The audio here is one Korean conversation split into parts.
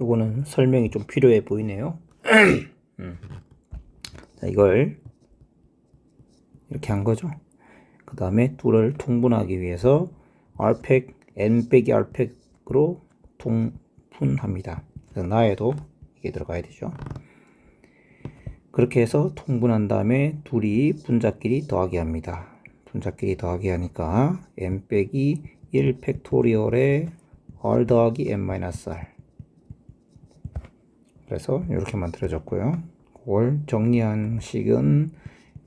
요거는 설명이 좀 필요해 보이네요. 자, 이걸 이렇게 한 거죠. 그 다음에 둘을 통분하기 위해서 rpeg n 빼기 rpeg으로 통분합니다. 그래서 나에도 이게 들어가야 되죠. 그렇게 해서 통분한 다음에 둘이 분자끼리 더하기 합니다. 분자끼리 더하기 하니까 n 빼기 1 팩토리얼에 r 더하기 n-r. 그래서 이렇게 만들어졌고요. 그걸 정리한 식은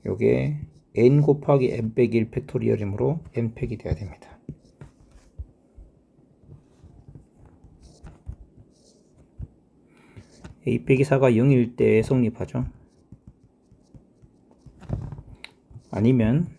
요게 n 곱하기 n 빼기 1 팩토리얼이므로 n 팩이 돼야 됩니다. a 빼기 4가 0일 때 성립하죠. 아니면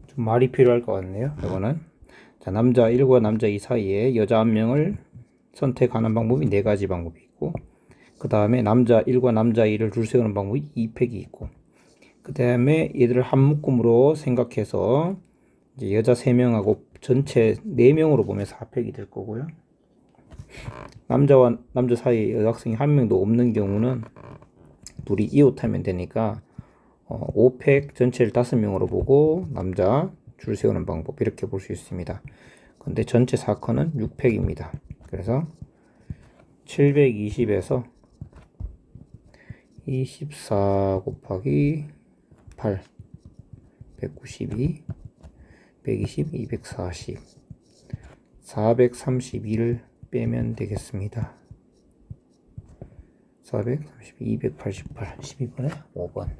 좀 말이 필요할 것 같네요. 이거는 자, 남자 1과 남자 2 사이에 여자 1명을 선택하는 방법이 4가지 방법이 있고, 그 다음에 남자 1과 남자 2를 줄 세우는 방법이 2팩이 있고, 그 다음에 얘들을 한 묶음으로 생각해서 이제 여자 3명하고 전체 4명으로 보면 4팩이 될 거고요. 남자와 남자 사이에 여학생이 1명도 없는 경우는 둘이 이웃하면 되니까 5팩 전체를 5명으로 보고 남자 줄 세우는 방법 이렇게 볼 수 있습니다. 근데 전체 사건은 6팩입니다. 그래서 720에서 24 곱하기 8 192 120 240 432를 빼면 되겠습니다. 432 288 12번에 5번.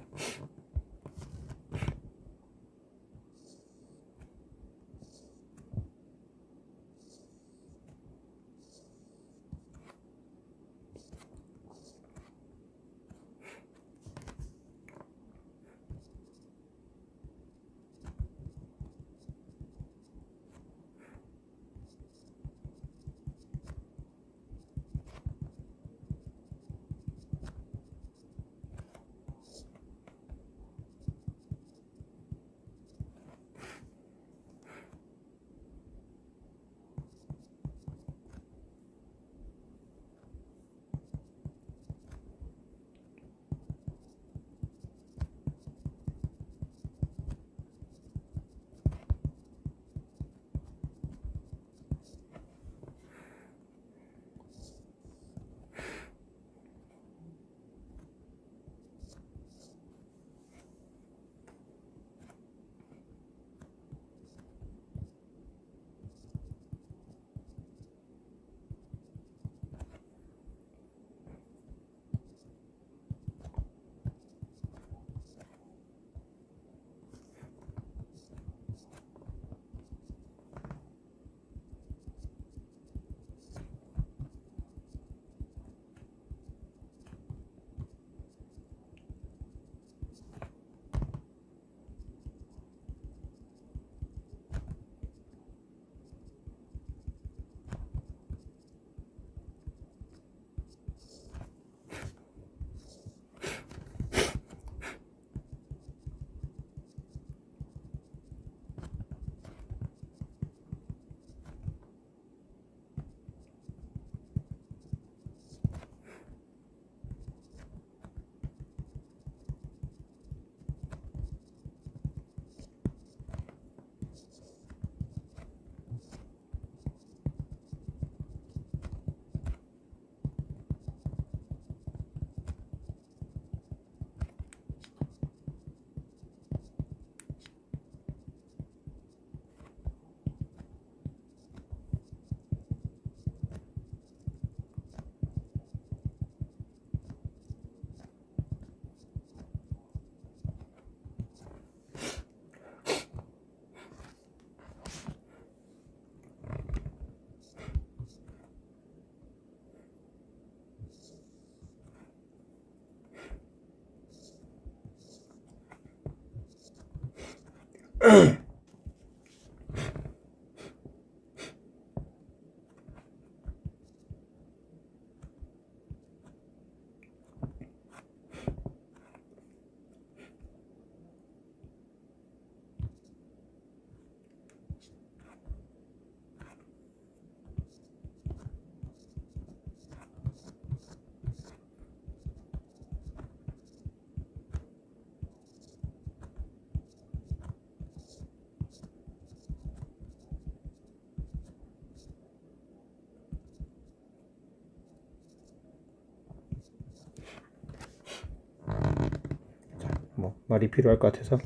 말이 필요할 것 같아서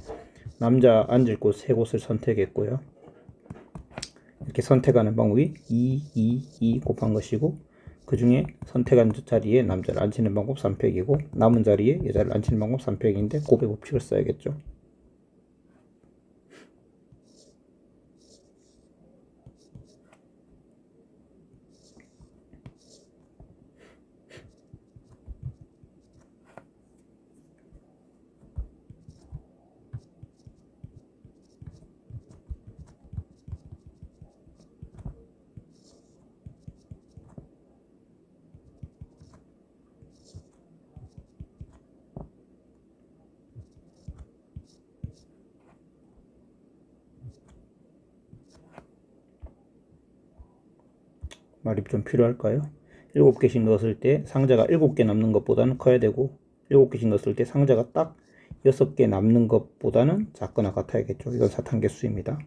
남자 앉을 곳 세 곳을 선택했고요. 이렇게 선택하는 방법이 2 곱한 것이고, 그 중에 선택한 자리에 남자를 앉히는 방법 3팩이고 남은 자리에 여자를 앉히는 방법 3팩인데 곱의 법칙을 써야겠죠. 말이 좀 필요할까요? 7개씩 넣었을 때 상자가 7개 남는 것보다는 커야 되고, 7개씩 넣었을 때 상자가 딱 6개 남는 것보다는 작거나 같아야겠죠. 이건 사탄계수입니다.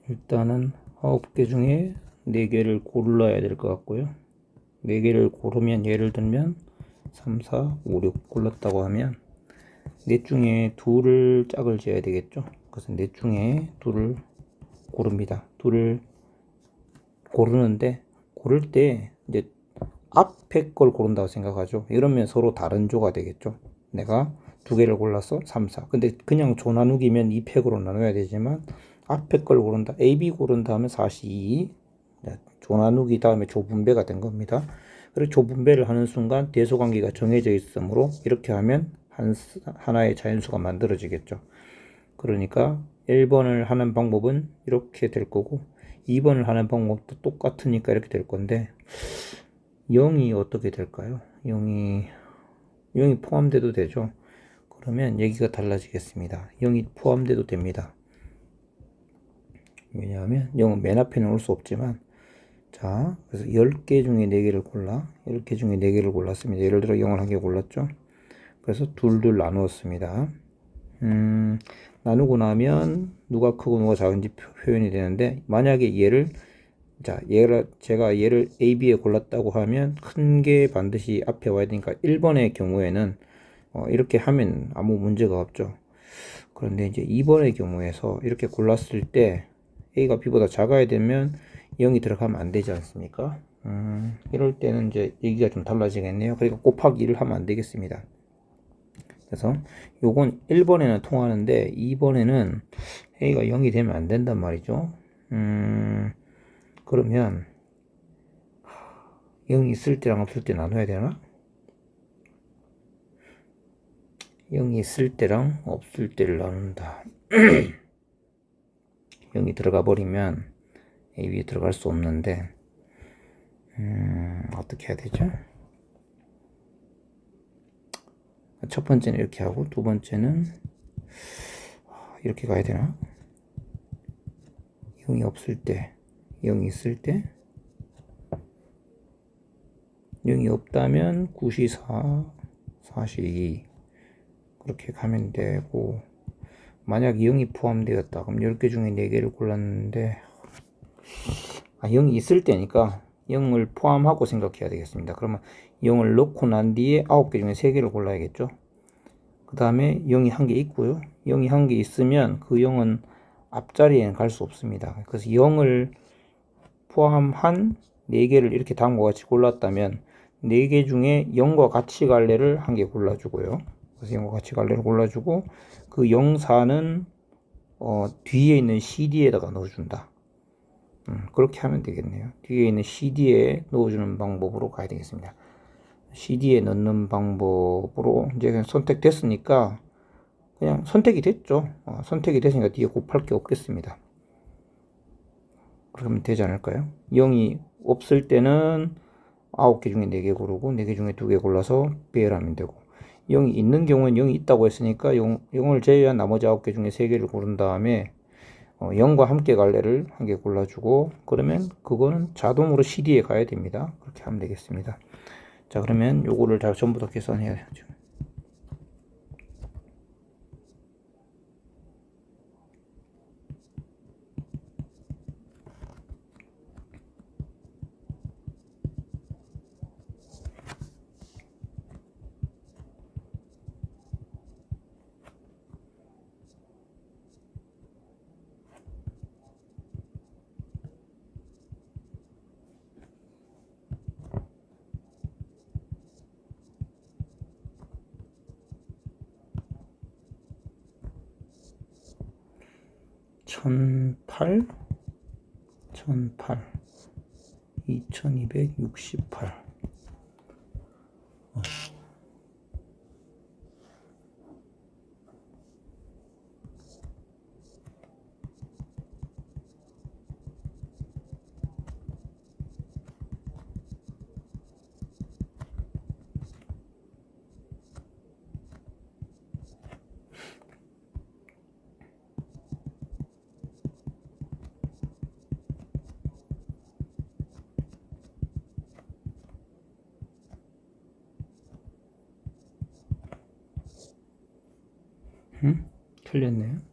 일단은 9개 중에 4개를 골라야 될 것 같고요. 4개를 고르면, 예를 들면 3, 4, 5, 6 골랐다고 하면 넷 중에 둘을 짝을 지어야 되겠죠. 그래서 넷 중에 둘을 고릅니다. 둘을 고르는데, 고를 때 이제 앞에 걸 고른다고 생각하죠. 이러면 서로 다른 조가 되겠죠. 내가 2개를 골랐어, 3, 4. 근데 그냥 조 나누기면 2팩으로 나눠야 되지만 앞에 걸 고른다, A, B 고른다 하면 4, 2. 조 나누기 다음에 조 분배가 된 겁니다. 그리고 조 분배를 하는 순간 대소관계가 정해져 있으므로 이렇게 하면 하나의 자연수가 만들어지겠죠. 그러니까 1번을 하는 방법은 이렇게 될 거고, 2번을 하는 방법도 똑같으니까 이렇게 될 건데, 0이 어떻게 될까요? 0이 포함돼도 되죠. 그러면 얘기가 달라지겠습니다. 0이 포함돼도 됩니다. 왜냐하면 0은 맨 앞에는 올 수 없지만, 자, 그래서 10개 중에 4개를 골라. 10개 중에 4개를 골랐습니다. 예를 들어 0을 1개 골랐죠. 그래서 둘둘 나누었습니다. 나누고 나면 누가 크고 누가 작은지 표현이 되는데, 만약에 제가 얘를 A, B에 골랐다고 하면 큰 게 반드시 앞에 와야 되니까 1번의 경우에는 이렇게 하면 아무 문제가 없죠. 그런데 이제 2번의 경우에서 이렇게 골랐을 때 A가 B보다 작아야 되면 0이 들어가면 안 되지 않습니까? 이럴 때는 이제 얘기가 좀 달라지겠네요. 그러니까 곱하기 1을 하면 안 되겠습니다. 그래서 요건 1번에는 통하는데 2번에는 A가 0이 되면 안 된단 말이죠. 그러면 0이 있을 때랑 없을 때 나눠야 되나? 0이 있을 때랑 없을 때를 나눈다. 0이 들어가 버리면 A, B에 들어갈 수 없는데, 어떻게 해야 되죠? 첫 번째는 이렇게 하고, 두 번째는 이렇게 가야 되나? 0이 없을 때, 0이 있을 때, 0이 없다면 9시 4, 4시 2. 그렇게 가면 되고, 만약 0이 포함되었다. 그럼 10개 중에 4개를 골랐는데, 0이 있을 때니까 0을 포함하고 생각해야 되겠습니다. 그러면 0을 넣고 난 뒤에 9개 중에 3개를 골라야겠죠. 그 다음에 0이 1개 있고요. 0이 1개 있으면 그 0은 앞자리에는 갈 수 없습니다. 그래서 0을 포함한 4개를 이렇게 다음과 같이 골랐다면 4개 중에 0과 같이 갈래를 1개 골라주고요. 그래서 0과 같이 갈래를 골라주고, 그 0사는 뒤에 있는 CD에다가 넣어준다. 그렇게 하면 되겠네요. 뒤에 있는 CD에 넣어주는 방법으로 가야 되겠습니다. CD에 넣는 방법으로 이제 그냥 선택됐으니까 그냥 선택이 됐죠. 선택이 됐으니까 뒤에 곱할 게 없겠습니다. 그러면 되지 않을까요? 0이 없을 때는 9개 중에 4개 고르고 4개 중에 2개 골라서 배열하면 되고, 0이 있는 경우는 0이 있다고 했으니까 0을 제외한 나머지 9개 중에 3개를 고른 다음에 0과 함께 갈래를 1개 골라주고, 그러면 그거는 자동으로 CD에 가야 됩니다. 그렇게 하면 되겠습니다. 자, 그러면 요거를 다 전부 다 계산해야죠. (1008) 2268. 틀렸네요.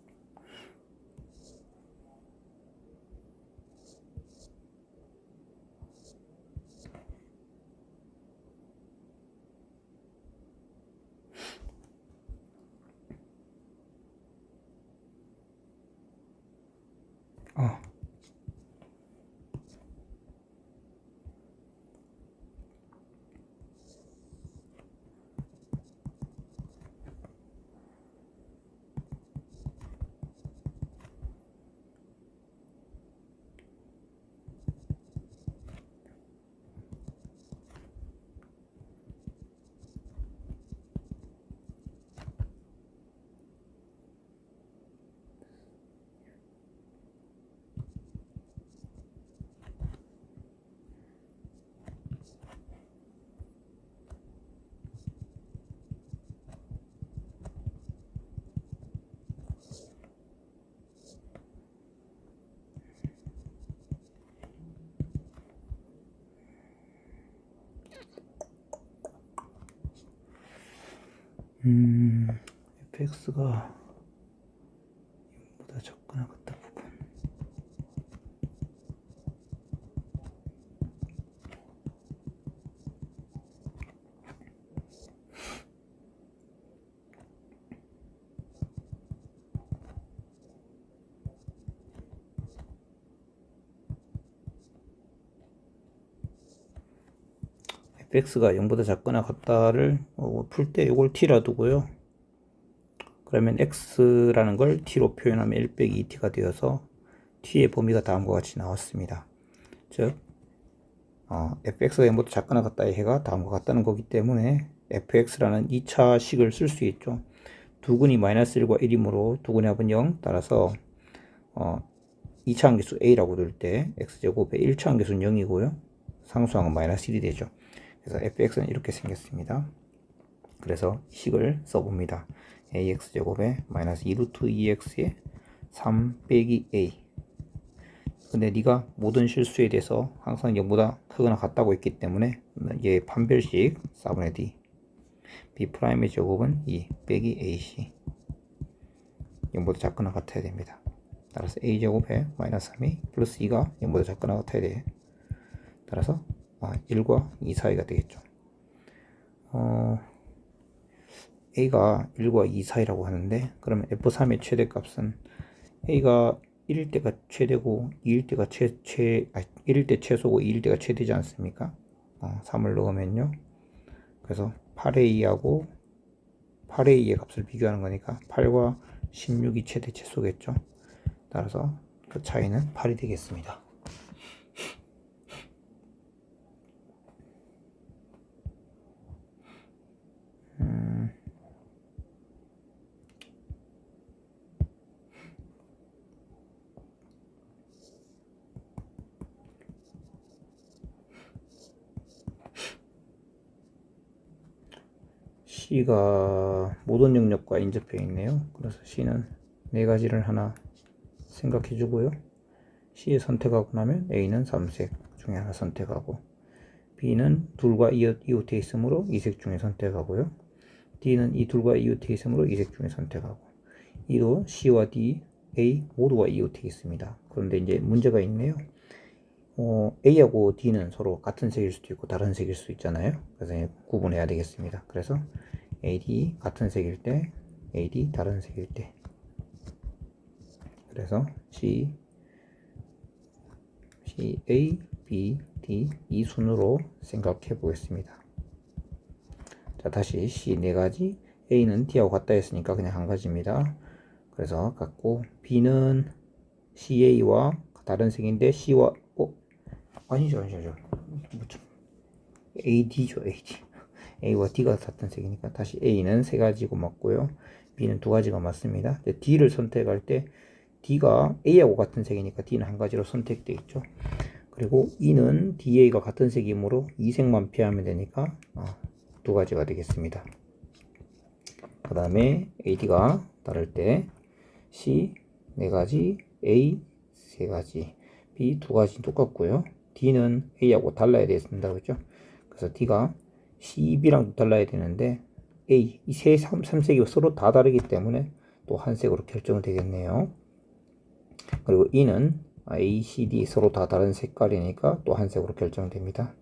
fx가 0보다 작거나 같다 부분. fx가 0보다 작거나 같다를 풀 때 이걸 t라 두고요. 그러면 x라는 걸 t로 표현하면 1 빼기 2t가 되어서 t의 범위가 다음과 같이 나왔습니다. 즉 fx가 0보다 작거나 같다의 해가 다음과 같다는 거기 때문에 fx라는 2차 식을 쓸 수 있죠. 두근이 마이너스 1과 1이므로 두근의 합은 0. 따라서 2차 함계수 a라고 둘 때 x제곱의 1차 함계수는 0이고요. 상수항은 마이너스 1이 되죠. 그래서 fx는 이렇게 생겼습니다. 그래서 식을 써봅니다. ax제곱에 마이너스 2루트 2x에 3 빼기 a. 근데 네가 모든 실수에 대해서 항상 0보다 크거나 같다고 했기 때문에 얘 판별식 4분의 d. b'의 제곱은 2 빼기 ac. 0보다 작거나 같아야 됩니다. 따라서 a제곱에 마이너스 3이 플러스 2가 0보다 작거나 같아야 돼. 따라서 1과 2 사이가 되겠죠. a가 1과 2 사이라고 하는데, 그러면 f3의 최대값은 a가 1일 때가 최대고 2일 때가 1일 때 최소고 2일 때가 최대지 않습니까? 3을 넣으면요. 그래서 8a하고 8a의 값을 비교하는 거니까 8과 16이 최대 최소겠죠. 따라서 그 차이는 8이 되겠습니다. C가 모든 영역과 인접해 있네요. 그래서 C는 네 가지를 하나 생각해 주고요. C에 선택하고 나면 A는 3색 중에 하나 선택하고, B는 둘과 이웃해 있으므로 2색 중에 선택하고요. D는 이 둘과 이웃해 있으므로 2색 중에 선택하고, E도 C와 D, A 모두가 이웃해 있습니다. 그런데 이제 문제가 있네요. A하고 D는 서로 같은 색일 수도 있고 다른 색일 수 있잖아요. 그래서 구분해야 되겠습니다. 그래서 AD 같은 색일 때, AD 다른 색일 때. 그래서 C, A, B, D 이 순으로 생각해 보겠습니다. 자, 다시 C 네 가지, A는 D하고 같다 했으니까 그냥 한 가지입니다. 그래서 같고, B는 CA와 다른 색인데 C와 아니죠. AD죠, AD. A와 D가 같은 색이니까 다시 A는 세 가지고 맞고요. B는 두 가지가 맞습니다. D를 선택할 때 D가 A하고 같은 색이니까 D는 한 가지로 선택되어 있죠. 그리고 E는 DA가 같은 색이므로 이 색만 피하면 되니까 두 가지가 되겠습니다. 그 다음에 AD가 다를 때 C 네 가지, A 세 가지, B 두 가지 똑같고요. D는 A하고 달라야 된다 그죠? 그래서 D가 C, B랑 달라야 되는데 A 이 세 3색이 서로 다 다르기 때문에 또 한색으로 결정되겠네요. 그리고 E는 A, C, D 서로 다 다른 색깔이니까 또 한색으로 결정됩니다.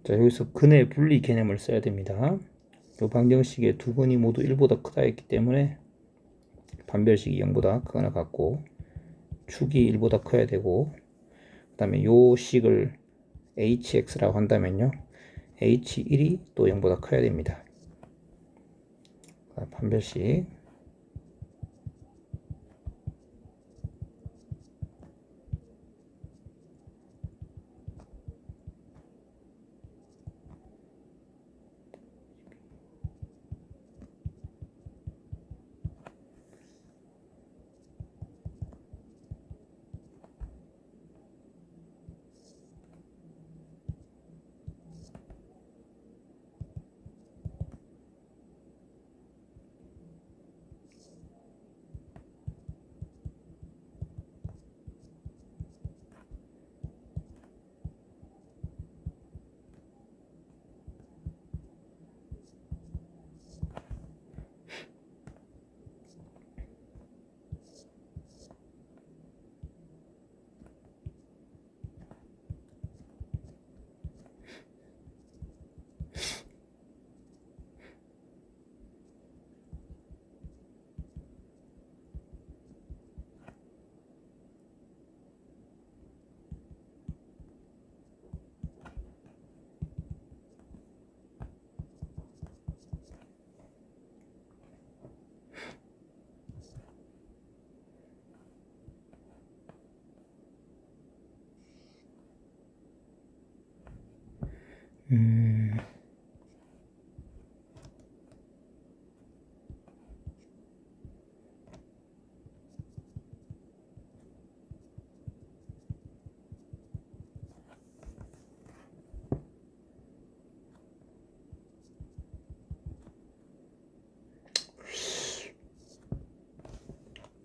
자, 여기서 근의 분리 개념을 써야 됩니다. 이 방정식의 두 근이 모두 1보다 크다 했기 때문에 반별식이 0보다 크거나 같고 축이 1보다 커야 되고, 그 다음에 요 식을 hx라고 한다면요, h1이 또 0보다 커야 됩니다. 반별식.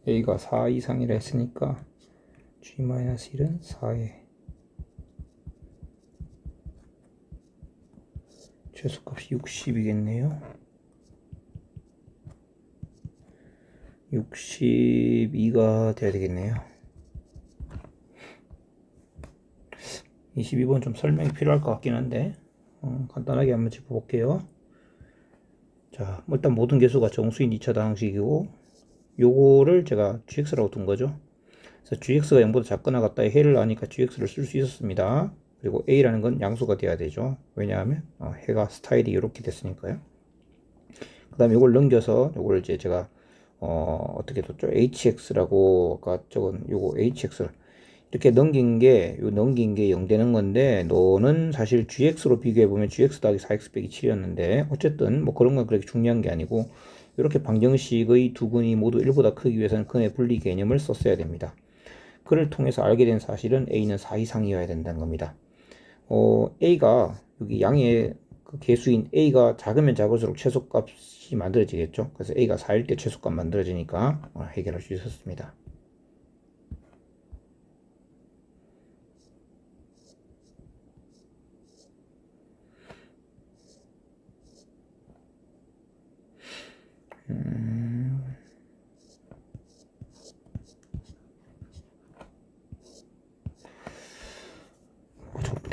A가 4 이상이라 했으니까 G-1은 4에 최소값이 60이겠네요. 62가 돼야 되겠네요. 22번 좀 설명이 필요할 것 같긴 한데 간단하게 한번 짚어볼게요. 자, 일단 모든 개수가 정수인 2차 다항식이고, 요거를 제가 gx라고 둔 거죠. 그래서 gx가 0보다 작거나 같다에 해를 아니까 gx를 쓸 수 있었습니다. 그리고 a라는 건 양수가 돼야 되죠. 왜냐하면 해가 스타일이 이렇게 됐으니까요. 그 다음에 이걸 넘겨서 요걸 이제 제가 어떻게 뒀죠? hx라고 아까 적은 요거 hx를 이렇게 넘긴 게 0 되는 건데, 너는 사실 gx로 비교해보면 gx 더하기 4x 빼기 7이었는데, 어쨌든 뭐 그런 건 그렇게 중요한 게 아니고, 이렇게 방정식의 두 근이 모두 1보다 크기 위해서는 근의 분리 개념을 썼어야 됩니다. 그를 통해서 알게 된 사실은 a는 4 이상이어야 된다는 겁니다. a가 여기 양의 그 개수인 a가 작으면 작을수록 최소값이 만들어지겠죠. 그래서 a가 4일 때 최소값 만들어지니까 해결할 수 있었습니다.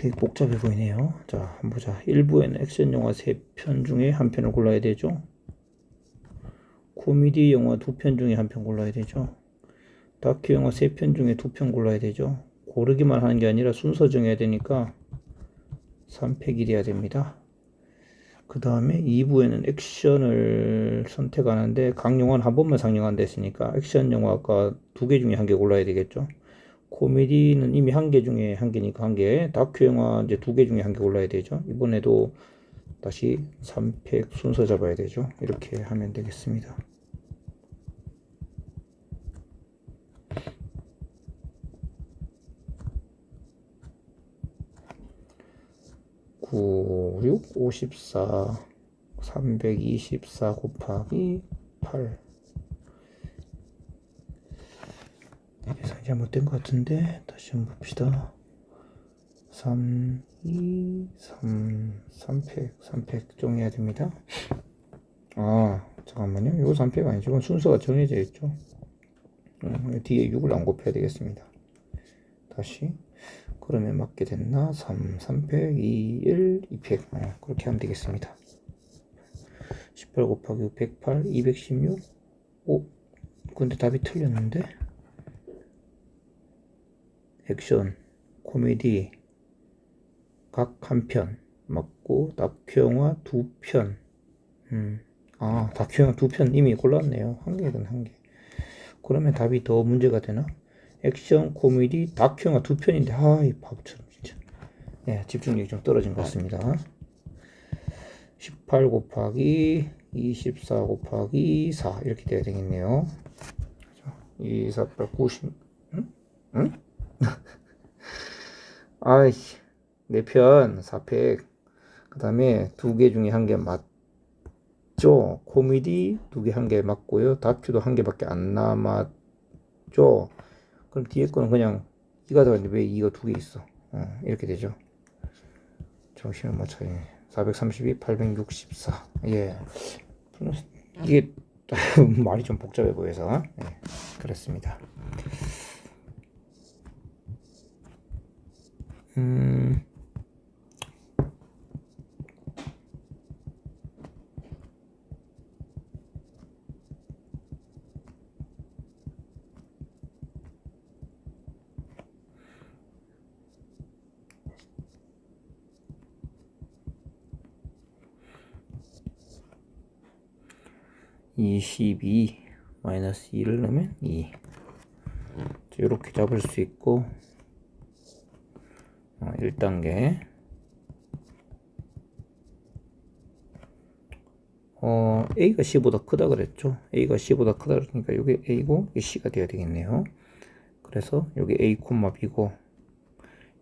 되게 복잡해 보이네요. 자, 한번 보자. 1부에는 액션 영화 3편 중에 한 편을 골라야 되죠. 코미디 영화 2편 중에 한 편 골라야 되죠. 다큐 영화 3편 중에 2편 골라야 되죠. 고르기만 하는 게 아니라 순서 정해야 되니까 3팩이 돼야 됩니다. 그 다음에 2부에는 액션을 선택하는데 각 영화는 한 번만 상영한다 했으니까 액션 영화가 2개 중에 1개 골라야 되겠죠. 코미디는 이미 1개 중에 1개니까 1개, 다큐 영화 이제 2개 중에 1개 골라야 되죠. 이번에도 다시 3팩 순서 잡아야 되죠. 이렇게 하면 되겠습니다. (9, 6, 54) 324 곱하기 8. 계산이 잘못된 것 같은데 다시 한번 봅시다. 3, 2, 3, 3팩 정해야 됩니다. 아, 잠깐만요. 이거 3팩 아니죠. 이건 순서가 정해져 있죠. 뒤에 6을 안 곱해야 되겠습니다. 다시. 그러면 맞게 됐나? 3팩, 2, 1, 2팩. 그렇게 하면 되겠습니다. 18 곱하기 6, 108, 216. 오, 근데 답이 틀렸는데? 액션, 코미디 각 한 편 맞고 다큐 영화 2편. 다큐 영화 2편 이미 골랐네요. 1개든 1개. 그러면 답이 더 문제가 되나? 액션, 코미디, 다큐 영화 2편인데 이 바보처럼 진짜. 네, 집중력이 좀 떨어진 것 같습니다. 18 곱하기 24 곱하기 4 이렇게 돼야 되겠네요. 2, 4, 8, 90. 응? 아이씨, 4편 4팩. 그 다음에 2개 중에 1개 맞죠? 코미디 2개 1개 맞고요. 다큐도 1개밖에 안 남았죠? 그럼 뒤에 거는 그냥 2가 들어갔는데 왜 2가 2개 있어? 이렇게 되죠. 정신을 못 차리네. 432, 864. 예. 이게 말이 좀 복잡해 보여서 그렇습니다. 22 마이너스 2를 넣으면 2. 이렇게 잡을 수 있고 1단계 A가 C보다 크다 그랬죠. A가 C보다 크다 그러니까 이게 A고 이게 C가 돼야 되겠네요. 그래서 여기 A, B고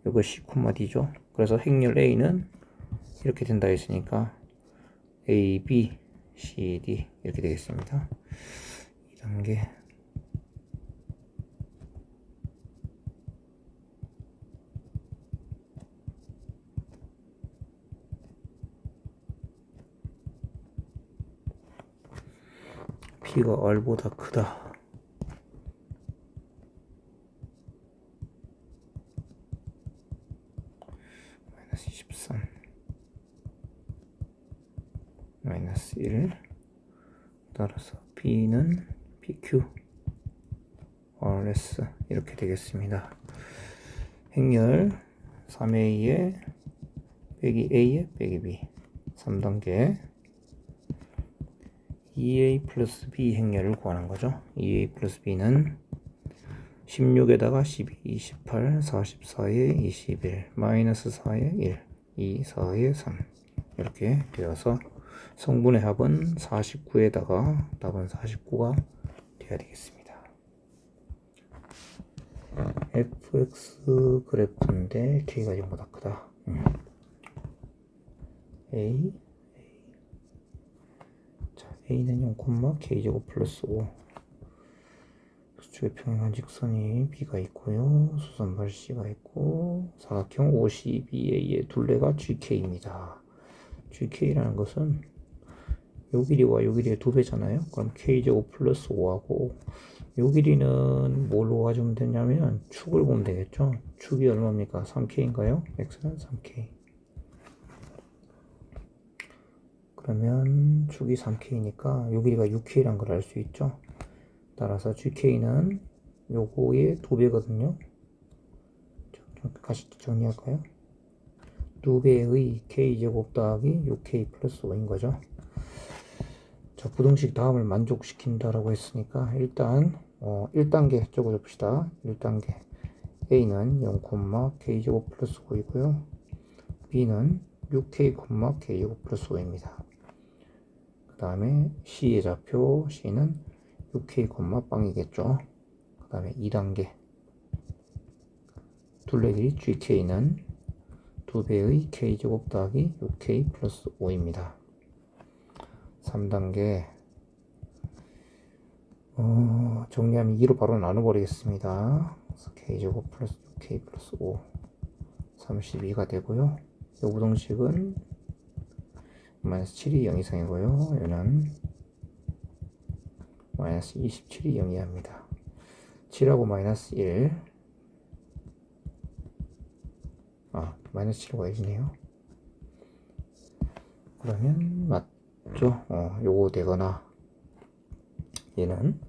이거 C, D죠. 그래서 행렬 A는 이렇게 된다 했으니까 A, B, C, D 이렇게 되겠습니다. 2단계 P가 R보다 크다. 마이너스 23 마이너스 1. 따라서 B는 PQ RS 이렇게 되겠습니다. 행렬 3A에 빼기 A에 빼기 B 3단계 2A 플러스 B 행렬을 구하는 거죠. 2A 플러스 B는 16에다가 12, 28, 44에 21, 마이너스 4에 1, 2, 4에 3 이렇게 되어서 성분의 합은 49에다가 답은 49가 돼야 되겠습니다. fx 그래프인데 k가 0보다 크다. a 자, a는 0, k제곱 플러스 5. 수축의 평행한 직선이 b가 있고요. 수선발 c가 있고 사각형 OCBA의 둘레가 gk입니다. gk라는 것은 요 길이와 요 길이의 2배잖아요. 그럼 k제곱 플러스 5하고 요 길이는 뭘로 가지면 되냐면 축을 보면 되겠죠. 축이 얼마입니까? 3K인가요? X는 3K. 그러면 축이 3K니까 요 길이가 6K란 걸 알 수 있죠. 따라서 GK는 요거의 2배거든요. 다시 정리할까요? 2배의 K제곱 더하기 6K 플러스 5인 거죠. 자, 부등식 다음을 만족시킨다라고 했으니까 일단 1단계 적어줘 봅시다. 1단계 A는 0, K제곱 플러스 5이고요. B는 6K, K제곱 플러스 5입니다. 그 다음에 C의 좌표 C는 6K, 빵이겠죠. 그 다음에 2단계 둘레길이 GK는 2배의 K제곱 더하기 6K 플러스 5입니다. 3단계 정리하면 2로 바로 나눠버리겠습니다. K제곱 플러스 6K 플러스 5 32가 되고요. 이 부등식은 마이너스 7이 0 이상이고요. 얘는 마이너스 27이 0 이하입니다. 7하고 마이너스 1 마이너스 7과 1이네요. 그러면 맞죠? 요거 되거나 얘는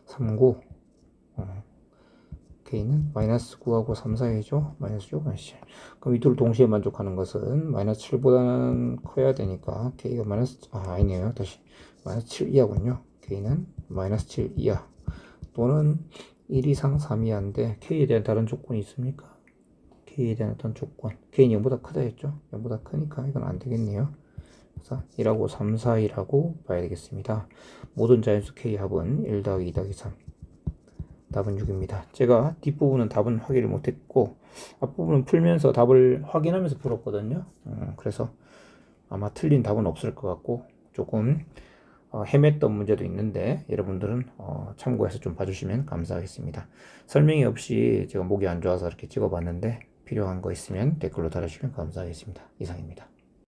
3, 9 K는 마이너스 9하고 3 사이죠? 마이너스 6, 마이너스 7. 그럼 이 둘 동시에 만족하는 것은 마이너스 7보다는 커야 되니까 K가 마이너스 아니네요. 다시 마이너스 7 이하군요. K는 마이너스 7 이하 또는 1 이상 3 이하인데 K에 대한 다른 조건이 있습니까? K에 대한 어떤 조건 K는 0보다 크다 했죠? 0보다 크니까 이건 안 되겠네요. 그래서 1하고 3 사이라고 봐야 되겠습니다. 모든 자연수 K 합은 1 더하기 2 더하기 3 답은 6입니다. 제가 뒷부분은 답은 확인을 못했고 앞부분은 풀면서 답을 확인하면서 풀었거든요. 그래서 아마 틀린 답은 없을 것 같고 조금 헤맸던 문제도 있는데 여러분들은 참고해서 좀 봐주시면 감사하겠습니다. 설명이 없이 제가 목이 안 좋아서 이렇게 찍어봤는데 필요한 거 있으면 댓글로 달아주시면 감사하겠습니다. 이상입니다.